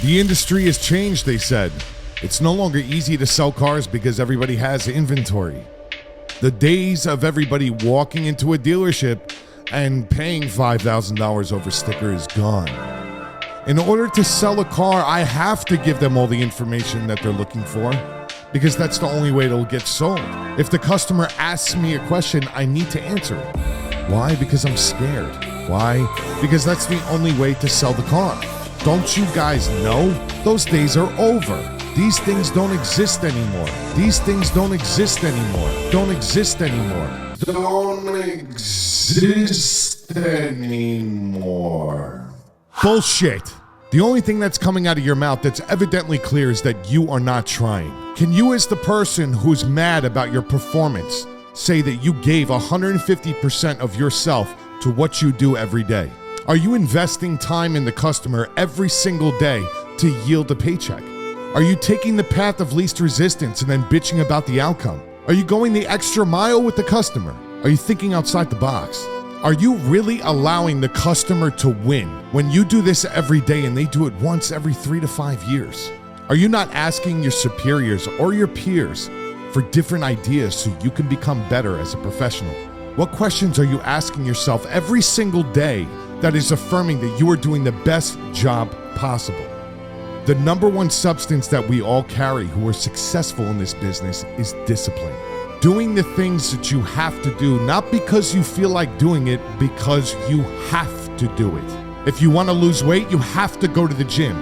The industry has changed, they said. It's no longer easy to sell cars because everybody has inventory. The days of everybody walking into a dealership and paying $5,000 over sticker is gone. In order to sell a car, I have to give them all the information that they're looking for because that's the only way it'll get sold. If the customer asks me a question, I need to answer it. Why? Because I'm scared. Why? Because that's the only way to sell the car. Don't you guys know? Those days are over. These things don't exist anymore. These things don't exist anymore. Don't exist anymore. Don't exist anymore. Bullshit. The only thing that's coming out of your mouth that's evidently clear is that you are not trying. Can you, as the person who's mad about your performance, say that you gave 150% of yourself to what you do every day? Are you investing time in the customer every single day to yield a paycheck? Are you taking the path of least resistance and then bitching about the outcome? Are you going the extra mile with the customer? Are you thinking outside the box? Are you really allowing the customer to win when you do this every day and they do it once every 3 to 5 years? Are you not asking your superiors or your peers for different ideas so you can become better as a professional? What questions are you asking yourself every single day that is affirming that you are doing the best job possible? The number one substance that we all carry who are successful in this business is discipline. Doing the things that you have to do, not because you feel like doing it, because you have to do it. If you want to lose weight, you have to go to the gym.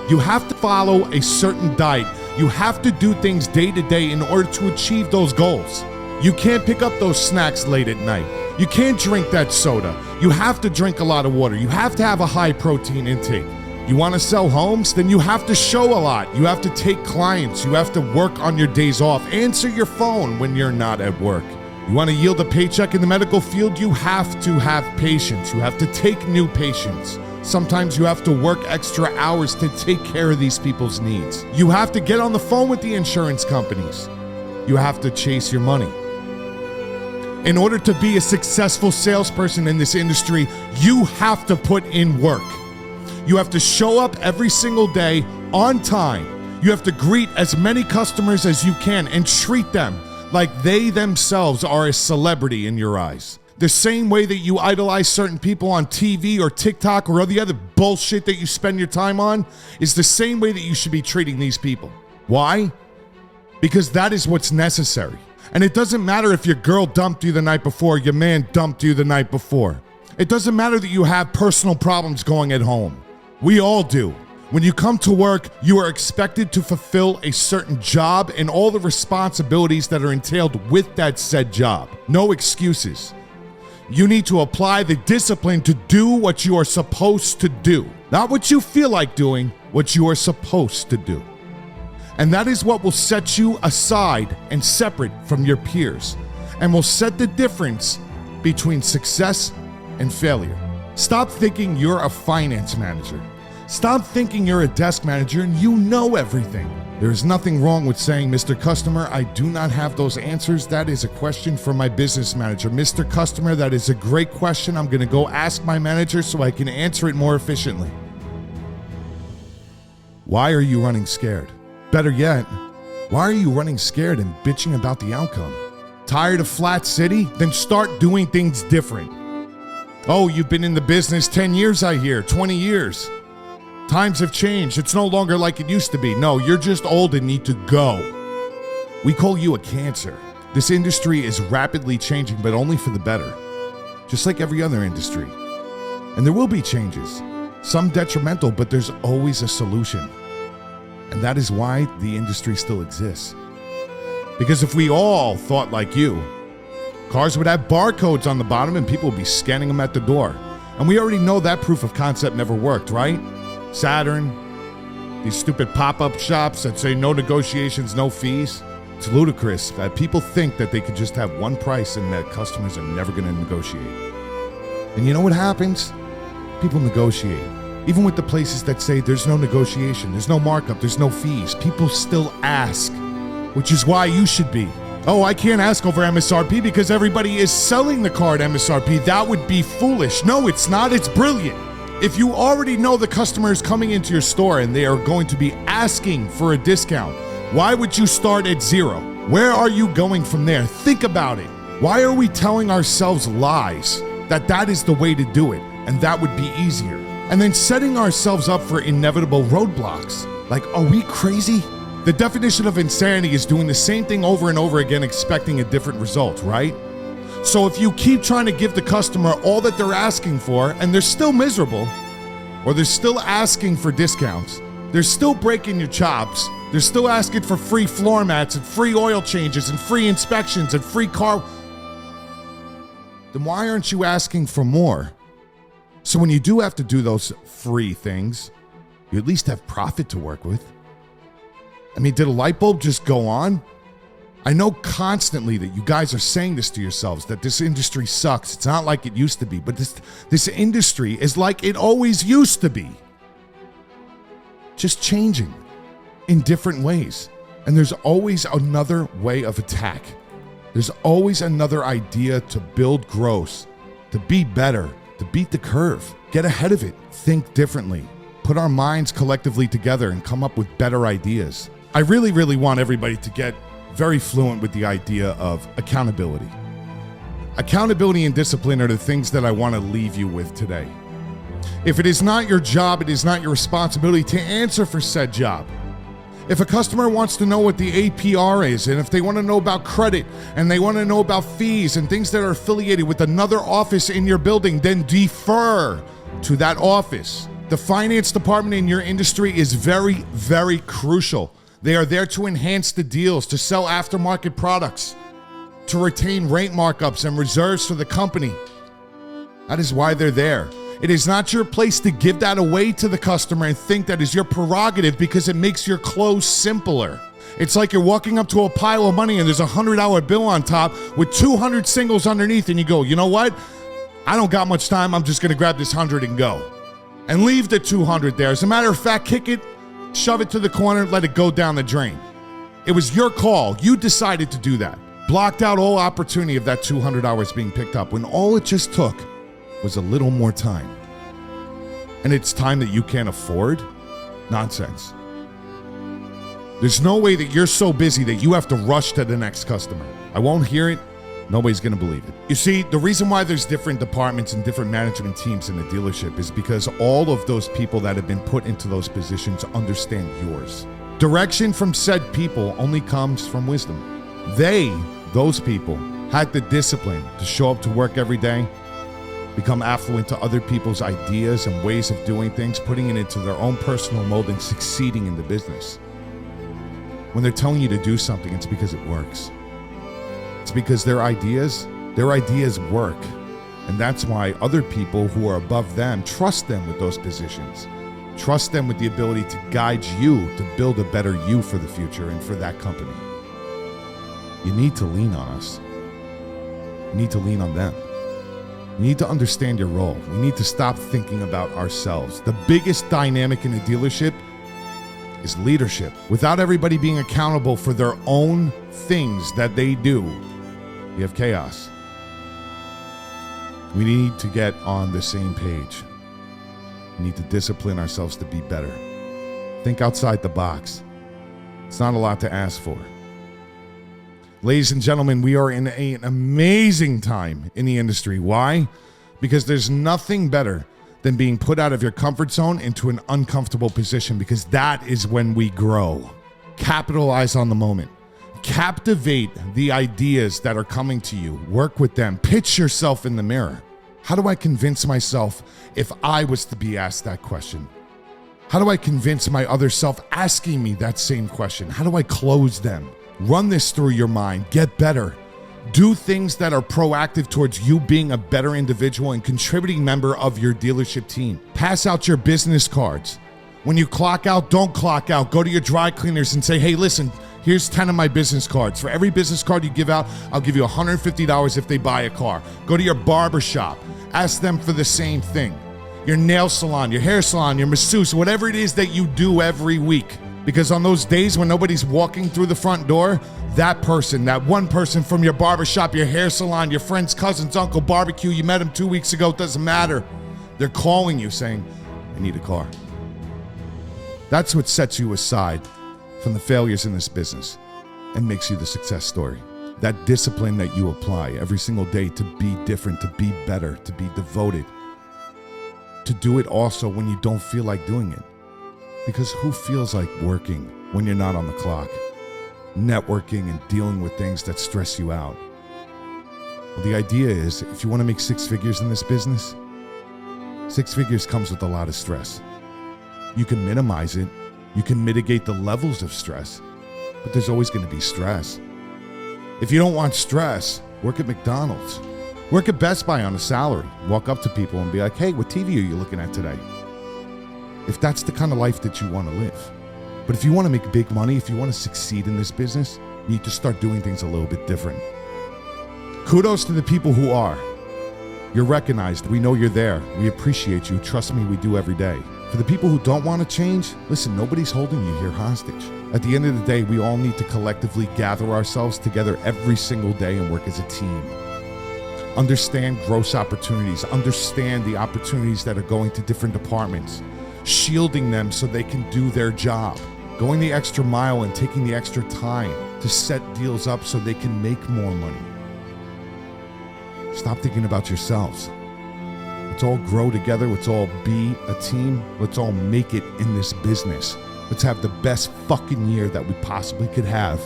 You have to follow a certain diet. You have to do things day to day in order to achieve those goals. You can't pick up those snacks late at night. You can't drink that soda. You have to drink a lot of water. You have to have a high protein intake. You want to sell homes? Then you have to show a lot. You have to take clients. You have to work on your days off. Answer your phone when you're not at work. You want to yield a paycheck in the medical field? You have to have patience. You have to take new patients. Sometimes you have to work extra hours to take care of these people's needs. You have to get on the phone with the insurance companies. You have to chase your money. In order to be a successful salesperson in this industry, you have to put in work. You have to show up every single day on time. You have to greet as many customers as you can and treat them like they themselves are a celebrity in your eyes. The same way that you idolize certain people on TV or TikTok or the other bullshit that you spend your time on is the same way that you should be treating these people. Why? Because that is what's necessary. And it doesn't matter if your girl dumped you the night before, your man dumped you the night before. It doesn't matter that you have personal problems going at home. We all do. When you come to work, you are expected to fulfill a certain job and all the responsibilities that are entailed with that said job. No excuses. You need to apply the discipline to do what you are supposed to do. Not what you feel like doing, what you are supposed to do. And that is what will set you aside and separate from your peers and will set the difference between success and failure. Stop thinking you're a finance manager. Stop thinking you're a desk manager and you know everything. There is nothing wrong with saying, Mr. Customer, I do not have those answers. That is a question for my business manager. Mr. Customer, that is a great question. I'm going to go ask my manager so I can answer it more efficiently. Why are you running scared? Better yet, why are you running scared and bitching about the outcome? Tired of Flat City? Then start doing things different. Oh, you've been in the business 10 years, I hear, 20 years. Times have changed. It's no longer like it used to be. No, you're just old and need to go. We call you a cancer. This industry is rapidly changing, but only for the better. Just like every other industry. And there will be changes. Some detrimental, but there's always a solution. And that is why the industry still exists. Because if we all thought like you, cars would have barcodes on the bottom and people would be scanning them at the door. And we already know that proof of concept never worked, right? Saturn, these stupid pop-up shops that say no negotiations, no fees. It's ludicrous that people think that they could just have one price and that customers are never going to negotiate. And you know what happens? People negotiate. Even with the places that say there's no negotiation, there's no markup, there's no fees, people still ask, which is why you should be. Oh, I can't ask over MSRP because everybody is selling the car at MSRP. That would be foolish. No, it's not. It's brilliant. If you already know the customer is coming into your store and they are going to be asking for a discount, why would you start at zero? Where are you going from there? Think about it. Why are we telling ourselves lies that is the way to do it and that would be easier? And then setting ourselves up for inevitable roadblocks. Like, are we crazy? The definition of insanity is doing the same thing over and over again, expecting a different result, right? So if you keep trying to give the customer all that they're asking for and they're still miserable, or they're still asking for discounts, they're still breaking your chops, they're still asking for free floor mats and free oil changes and free inspections and free car, then why aren't you asking for more? So when you do have to do those free things, you at least have profit to work with. I mean, did a light bulb just go on? I know constantly that you guys are saying this to yourselves, that this industry sucks. It's not like it used to be, but this industry is like it always used to be. Just changing in different ways. And there's always another way of attack. There's always another idea to build growth, to be better, to beat the curve, get ahead of it, think differently, put our minds collectively together and come up with better ideas. I really, really want everybody to get very fluent with the idea of accountability. Accountability and discipline are the things that I want to leave you with today. If it is not your job, it is not your responsibility to answer for said job. If a customer wants to know what the APR is, and if they want to know about credit, and they want to know about fees and things that are affiliated with another office in your building, then defer to that office. The finance department in your industry is very, very crucial. They are there to enhance the deals, to sell aftermarket products, to retain rate markups and reserves for the company. That is why they're there. It is not your place to give that away to the customer and think that is your prerogative because it makes your close simpler. It's like you're walking up to a pile of money and there's a $100 bill on top with 200 singles underneath and you go, you know what? I don't got much time. I'm just going to grab this 100 and go. And leave the 200 there. As a matter of fact, kick it, shove it to the corner, let it go down the drain. It was your call. You decided to do that. Blocked out all opportunity of that $200 being picked up when all it just took was a little more time. And it's time that you can't afford? Nonsense. There's no way that you're so busy that you have to rush to the next customer. I won't hear it. Nobody's going to believe it. You see, the reason why there's different departments and different management teams in the dealership is because all of those people that have been put into those positions understand yours. Direction from said people only comes from wisdom. Those people, had the discipline to show up to work every day, become affluent to other people's ideas and ways of doing things, putting it into their own personal mold and succeeding in the business. When they're telling you to do something, it's because it works. It's because their ideas work. And that's why other people who are above them trust them with those positions. Trust them with the ability to guide you to build a better you for the future and for that company. You need to lean on us. You need to lean on them. You need to understand your role. We need to stop thinking about ourselves. The biggest dynamic in a dealership is leadership. Without everybody being accountable for their own things that they do, you have chaos. We need to get on the same page. We need to discipline ourselves to be better. Think outside the box. It's not a lot to ask for. Ladies and gentlemen, we are in an amazing time in the industry. Why? Because there's nothing better than being put out of your comfort zone into an uncomfortable position, because that is when we grow. Capitalize on the moment. Captivate the ideas that are coming to you. Work with them. Pitch yourself in the mirror. How do I convince myself if I was to be asked that question? How do I convince my other self asking me that same question? How do I close them? Run this through your mind. Get better. Do things that are proactive towards you being a better individual and contributing member of your dealership team. Pass out your business cards. When you clock out, don't clock out. Go to your dry cleaners and say, hey, listen, here's 10 of my business cards. For every business card you give out, I'll give you $150 if they buy a car. Go to your barber shop. Ask them for the same thing. Your nail salon, your hair salon, your masseuse, whatever it is that you do every week. Because on those days when nobody's walking through the front door, that person, that one person from your barbershop, your hair salon, your friend's cousin's uncle barbecue, you met him 2 weeks ago, doesn't matter. They're calling you saying, I need a car. That's what sets you aside from the failures in this business and makes you the success story. That discipline that you apply every single day to be different, to be better, to be devoted, to do it also when you don't feel like doing it. Because who feels like working when you're not on the clock? Networking and dealing with things that stress you out. Well, the idea is, if you want to make 6 figures in this business, 6 figures comes with a lot of stress. You can minimize it. You can mitigate the levels of stress, but there's always going to be stress. If you don't want stress, work at McDonald's. Work at Best Buy on a salary. Walk up to people and be like, hey, what TV are you looking at today? If that's the kind of life that you want to live. But if you want to make big money, if you want to succeed in this business, you need to start doing things a little bit different. Kudos to the people who are. You're recognized. We know you're there. We appreciate you. Trust me, we do every day. For the people who don't want to change, listen, nobody's holding you here hostage. At the end of the day, we all need to collectively gather ourselves together every single day and work as a team. Understand gross opportunities. Understand the opportunities that are going to different departments. Shielding them so they can do their job. Going the extra mile and taking the extra time to set deals up so they can make more money. Stop thinking about yourselves. Let's all grow together. Let's all be a team. Let's all make it in this business. Let's have the best fucking year that we possibly could have.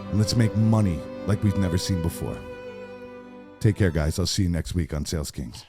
And let's make money like we've never seen before. Take care, guys. I'll see you next week on Sales Kings.